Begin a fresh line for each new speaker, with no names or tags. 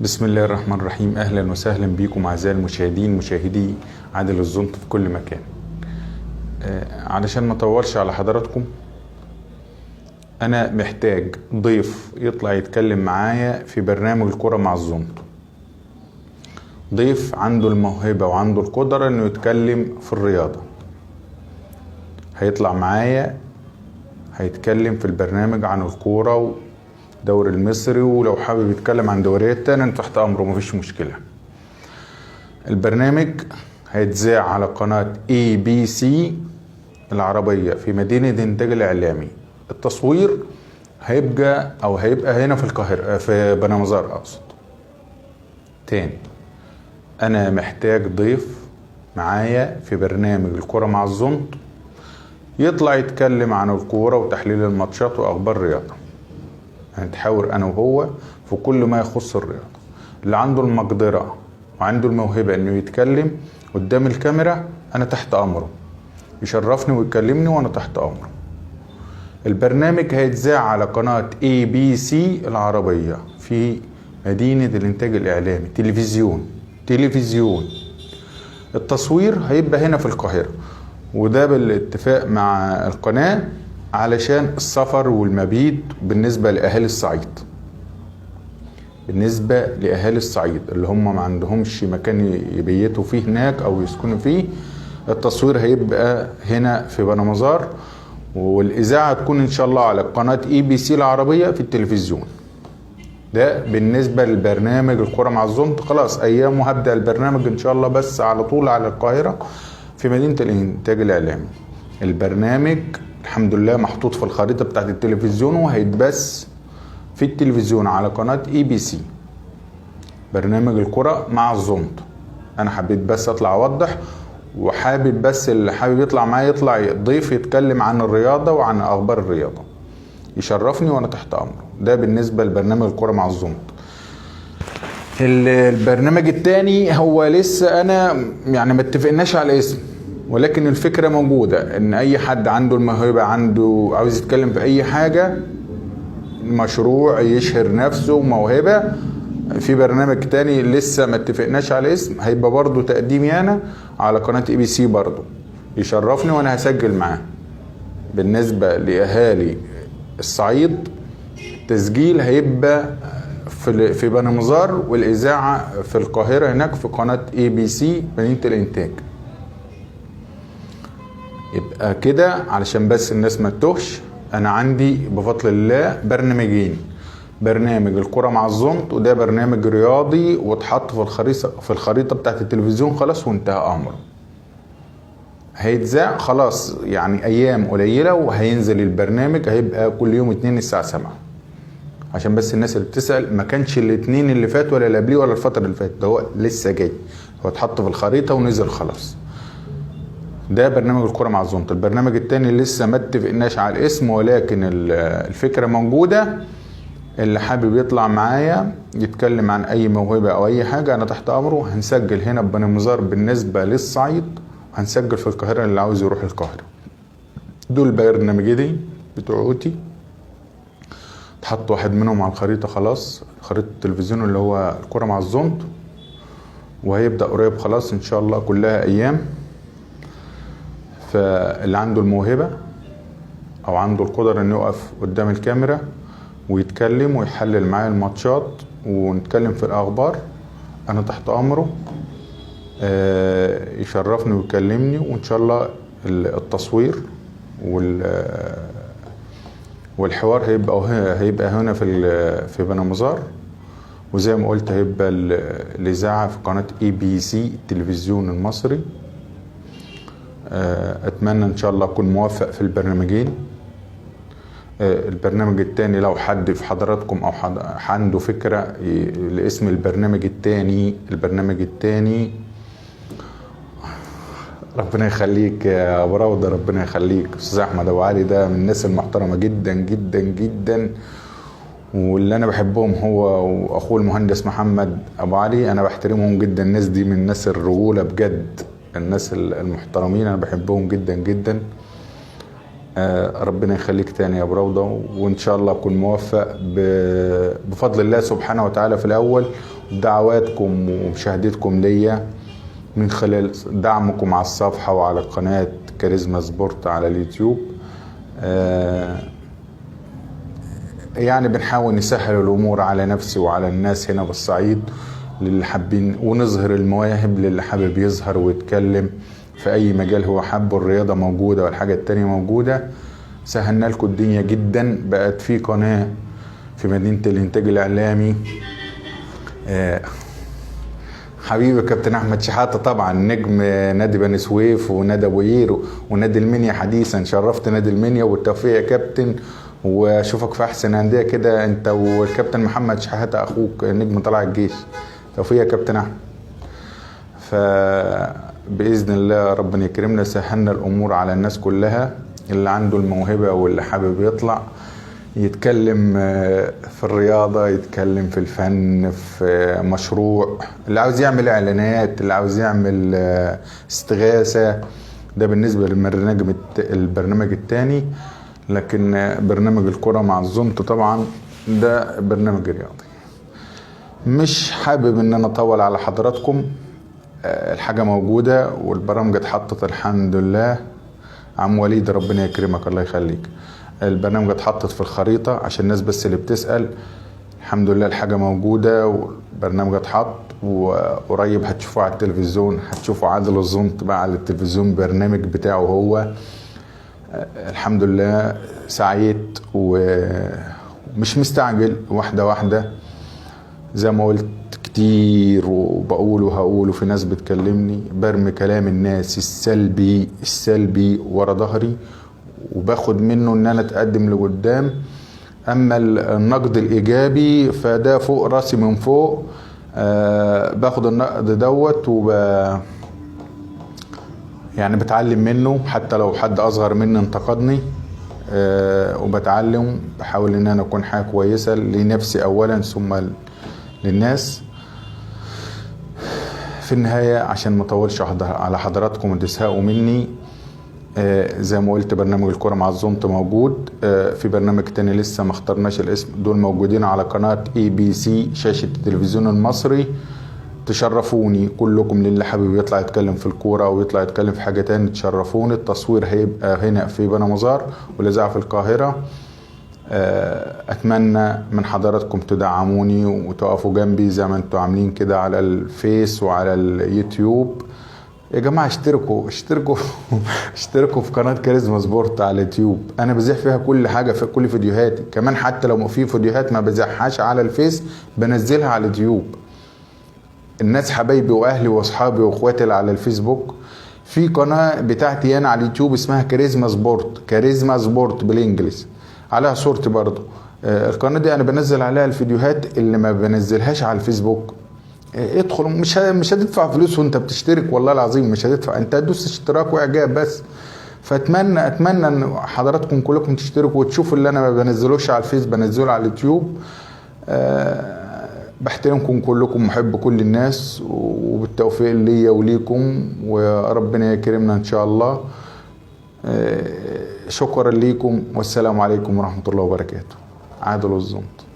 بسم الله الرحمن الرحيم. أهلا وسهلا بكم أعزائي المشاهدين، مشاهدي عادل الزنط في كل مكان. علشان ما اطولش على حضراتكم، أنا محتاج ضيف يطلع يتكلم معايا في برنامج الكرة مع الزنط. ضيف عنده الموهبة وعنده القدرة إنه يتكلم في الرياضة، هيطلع معايا هيتكلم في البرنامج عن الكورة والدوري المصري، ولو حابب يتكلم عن دوريات تانية أنا تحت أمره، مفيش مشكلة. البرنامج هيتذاع على قناة ABC العربية في مدينة إنتاج الإعلامي. التصوير هيبقى هنا في القاهرة، في بني مزار أقصد. تاني، أنا محتاج ضيف معايا في برنامج الكرة مع الزنط يطلع يتكلم عن الكورة وتحليل الماتشات وأخبار الرياضة. هنتحاور أنا وهو في كل ما يخص الرياضة. اللي عنده المقدرة وعنده الموهبة إنه يتكلم قدام الكاميرا أنا تحت أمره، يشرفني ويكلمني وأنا تحت أمره. البرنامج هيتذاع على قناة ABC العربية في مدينة الإنتاج الإعلامي. تلفزيون. التصوير هيبقى هنا في القاهرة، وده بالاتفاق مع القناة علشان السفر والمبيت بالنسبة لأهالي الصعيد اللي هم ما عندهمش مكان يبيتوا فيه هناك أو يسكنوا فيه. التصوير هيبقى هنا في بني مزار، والإذاعة تكون إن شاء الله على قناة ABC العربية في التلفزيون. ده بالنسبة للبرنامج الكرة مع الزنط. خلاص أيام وهبدأ البرنامج إن شاء الله، بس على طول على القاهرة في مدينة الإنتاج الإعلامي. البرنامج الحمد لله محطوط في الخريطة بتاعت التلفزيون، وهيتبث في التلفزيون على قناة ABC. برنامج الكرة مع الزنط. أنا حبيت بس أطلع أوضح، وحابب بس اللي حابب يطلع معايا يطلع ضيف يتكلم عن الرياضة وعن أخبار الرياضة، يشرفني وأنا تحت أمره. ده بالنسبة لبرنامج الكرة مع الزنط. البرنامج التاني هو لسه أنا يعني ما اتفقناش على الاسم، ولكن الفكرة موجودة إن أي حد عنده الموهبة، عنده عاوز يتكلم في أي حاجة، مشروع يشهر نفسه، موهبة، في برنامج تاني لسه ما اتفقناش على اسم، هيبقى برضو تقديمي أنا على قناة ABC برضو، يشرفني وأنا هسجل معاه. بالنسبة لأهالي الصعيد التسجيل هيبقى في بني مزار، والإذاعة في القاهرة هناك في قناة ABC مدينة الإنتاج. يبقى كده علشان بس الناس ما تتوهش، أنا عندي بفضل الله برنامجين: برنامج الكرة مع الزنط، وده برنامج رياضي واتحط في الخريطة بتاعت التلفزيون خلاص وانتهى أمره. هيتذاع خلاص يعني أيام قليلة وهينزل البرنامج، هيبقى كل يوم 2 الساعة 7. عشان بس الناس اللي بتسأل، ما كانش الاثنين اللي فات ولا اللي قبليه ولا الفترة اللي فاتت، ده هو لسه جاي، هو اتحط في الخريطة ونزل خلاص. ده برنامج الكرة مع الزنط. البرنامج التاني لسه ما اتفقناش على الاسم، ولكن الفكرة موجودة. اللي حابب يطلع معايا يتكلم عن اي موهبة او اي حاجة انا تحت امره. هنسجل هنا ببني مزار بالنسبة للصعيد، وهنسجل في القاهرة اللي عاوز يروح القاهرة. دول برنامجين بتوعوتي، اتحط واحد منهم على الخريطة خلاص، خريطة التلفزيون اللي هو الكرة مع الزنط، وهيبدأ قريب خلاص ان شاء الله، كلها ايام. فاللي عنده الموهبة او عنده القدرة انه يقف قدام الكاميرا ويتكلم ويحلل معايا الماتشات ونتكلم في الاخبار، انا تحت امره، يشرفني ويكلمني. وان شاء الله التصوير والحوار هيبقى هنا في بني مزار، وزي ما قلت هيبقى الاذاعه في قناه ABC التلفزيون المصري. اتمنى ان شاء الله اكون موفق في البرنامجين. البرنامج التاني لو حد في حضراتكم او عنده فكرة لاسم البرنامج التاني، ربنا يخليك يا ابو روضة، ربنا يخليك. استاذ احمد ابو علي ده من الناس المحترمة جدا جدا جدا، واللي انا بحبهم هو واخوه المهندس محمد ابو علي، انا بحترمهم جدا. الناس دي من الناس الرجولة بجد، الناس المحترمين، انا بحبهم جدا جدا. ربنا يخليك تاني يا ابو روضة، وان شاء الله اكون موفق بفضل الله سبحانه وتعالى في الاول، بدعواتكم ومشاهدتكم ليا من خلال دعمكم على الصفحة وعلى قناة كاريزما سبورت على اليوتيوب. يعني بنحاول نسهل الامور على نفسي وعلى الناس هنا بالصعيد للي حابين، ونظهر المواهب للي حابب يظهر ويتكلم في اي مجال هو حابه. الرياضة موجودة والحاجة التانية موجودة، سهلنا لكم الدنيا جدا. بقت في قناة في مدينة الانتاج الاعلامي، حبيبي كابتن احمد شحاتة طبعا، نجم نادي بني سويف ونادي ابو قير ونادي المنيا حديثا. شرفت نادي المنيا والتوفيق يا كابتن، واشوفك في احسن انديه كده انت والكابتن محمد شحاتة اخوك نجم طلع الجيش. توفيق يا كابتن احمد. فباذن الله ربنا يكرمنا، سهلنا الامور على الناس كلها، اللي عنده الموهبه واللي حابب يطلع يتكلم في الرياضة، يتكلم في الفن، في مشروع، اللي عاوز يعمل اعلانات، اللي عاوز يعمل استغاثة. ده بالنسبة للبرنامج التاني. لكن برنامج الكرة مع الزمط طبعا ده برنامج رياضي. مش حابب ان انا اطول على حضراتكم، الحاجة موجودة والبرامج اتحطت الحمد لله. عم وليد ربنا يكرمك الله يخليك. البرنامج اتحطت في الخريطة عشان الناس بس اللي بتسأل. الحمد لله الحاجة موجودة والبرنامج اتحط، وقريب هتشوفوه على التلفزيون، هتشوفوا عادل الزمط بقى على التلفزيون برنامج بتاعه هو. الحمد لله سعيت ومش مستعجل، واحدة واحدة زي ما قلت كتير وبقول وهقول، وفي ناس بتكلمني برمي كلام الناس السلبي ورا ظهري، وباخد منه ان انا اتقدم لقدام. اما النقد الايجابي فده فوق راسي من فوق، باخد النقد دوت يعني بتعلم منه، حتى لو حد اصغر مني انتقدني وبتعلم، بحاول ان انا اكون حاجة كويسة لنفسي اولا ثم للناس. في النهاية عشان ما اطولش على حضراتكم وتزهقوا مني، زي ما قلت برنامج الكرة مع الزمط موجود. في برنامج تاني لسه ما اخترناش الاسم، دول موجودين على قناة ABC شاشة التلفزيون المصري. تشرفوني كلكم، للي حابب يطلع يتكلم في الكورة او يطلع يتكلم في حاجة تاني تشرفوني. التصوير هيبقى هنا في بني مزار والإذاعة في القاهرة. اتمنى من حضراتكم تدعموني وتقفوا جنبي زي ما انتوا عاملين كده على الفيس وعلى اليوتيوب. يا جماعة اشتركوا في قناة كاريزما سبورت على اليوتيوب. انا بزيح فيها كل حاجة، في كل فيديوهاتي كمان، حتى لو في فيديوهات ما بزيحهاش على الفيس بنزلها على اليوتيوب. الناس حبايبي واهلي واصحابي واخواتي اللي على الفيسبوك، في قناة بتاعتي انا على اليوتيوب اسمها كاريزما سبورت بالانجليزي، عليها صورتي برضو. القناة دي انا بنزل عليها الفيديوهات اللي ما بنزلهاش على الفيسبوك. ادخل، مش هتدفع فلوس وانت بتشترك، والله العظيم مش هتدفع، انت هتدوس اشتراك واعجاب بس. فاتمنى ان حضراتكم كلكم تشتركوا وتشوفوا اللي انا ما بنزلوش على الفيس بنزله على اليوتيوب. بحترمكم كلكم، محب كل الناس، وبالتوفيق ليا وليكم، وربنا يكرمنا ان شاء الله. شكرا ليكم والسلام عليكم ورحمة الله وبركاته. عادل الزمط.